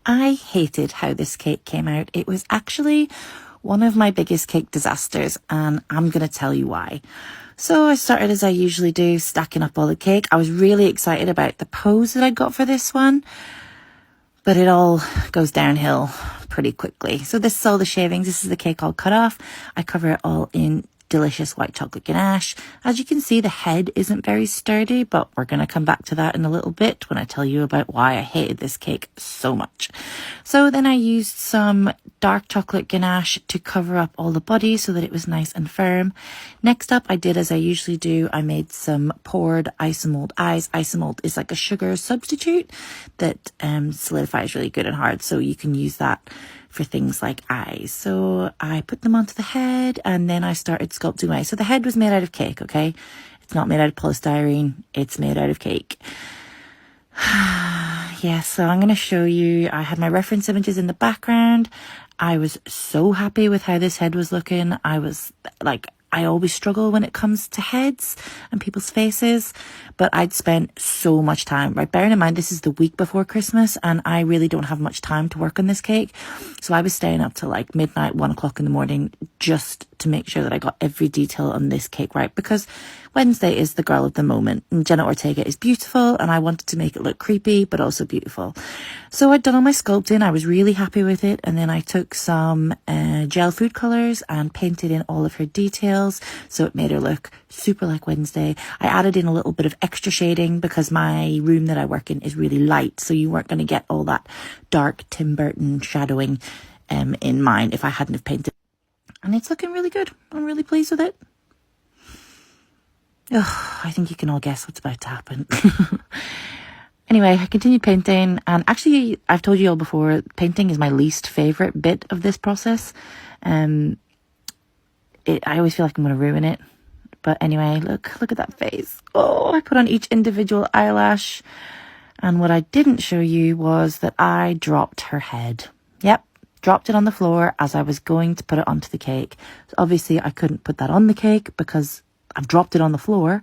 I hated how this cake came out. It was actually one of my biggest cake disasters, and I'm going to tell you why. So I started as I usually do, stacking up all the cake. I was really excited about the pose that I got for this one, but it all goes downhill pretty quickly. So this is all the shavings. This is the cake all cut off. I cover it all in delicious white chocolate ganache. As you can see, the head isn't very sturdy, but we're going to come back to that in a little bit when I tell you about why I hated this cake so much. So then I used some dark chocolate ganache to cover up all the body so that it was nice and firm. Next up, I did as I usually do. I made some poured isomalt eyes. Isomalt is like a sugar substitute that solidifies really good and hard, so you can use that for things like eyes. So I put them onto the head and then I started sculpting away. So the head was made out of cake, okay? It's not made out of polystyrene. It's made out of cake. Yeah, so I'm going to show you. I had my reference images in the background. I was so happy with how this head was looking. I was like, I always struggle when it comes to heads and people's faces, but I'd spent so much time, right? Bearing in mind, this is the week before Christmas and I really don't have much time to work on this cake. So I was staying up till like midnight, 1 o'clock in the morning, just to make sure that I got every detail on this cake right, because Wednesday is the girl of the moment and Jenna Ortega is beautiful and I wanted to make it look creepy, but also beautiful. So I'd done all my sculpting. I was really happy with it. And then I took some gel food colors and painted in all of her details. So it made her look super like Wednesday. I added in a little bit of extra shading because my room that I work in is really light. So you weren't going to get all that dark Tim Burton shadowing in mine if I hadn't have painted. And it's looking really good. I'm really pleased with it. Oh, I think you can all guess what's about to happen. Anyway, I continued painting, and actually, I've told you all before, painting is my least favourite bit of this process. I always feel like I'm going to ruin it. But anyway, look at that face. Oh, I put on each individual eyelash. And what I didn't show you was that I dropped her head. Yep, dropped it on the floor as I was going to put it onto the cake. So obviously, I couldn't put that on the cake because I've dropped it on the floor.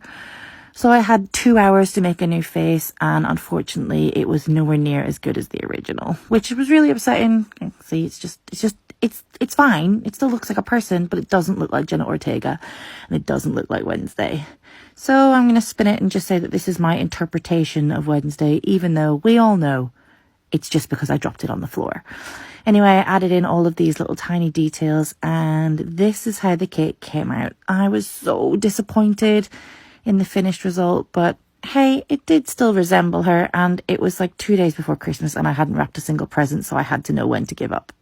So I had 2 hours to make a new face, and unfortunately it was nowhere near as good as the original, which was really upsetting. See, it's fine. It still looks like a person, but it doesn't look like Jenna Ortega, and it doesn't look like Wednesday. So I'm going to spin it and just say that this is my interpretation of Wednesday, even though we all know it's just because I dropped it on the floor. Anyway, I added in all of these little tiny details, and this is how the cake came out. I was so disappointed in the finished result, but hey, it did still resemble her, and it was like 2 days before Christmas and I hadn't wrapped a single present, so I had to know when to give up.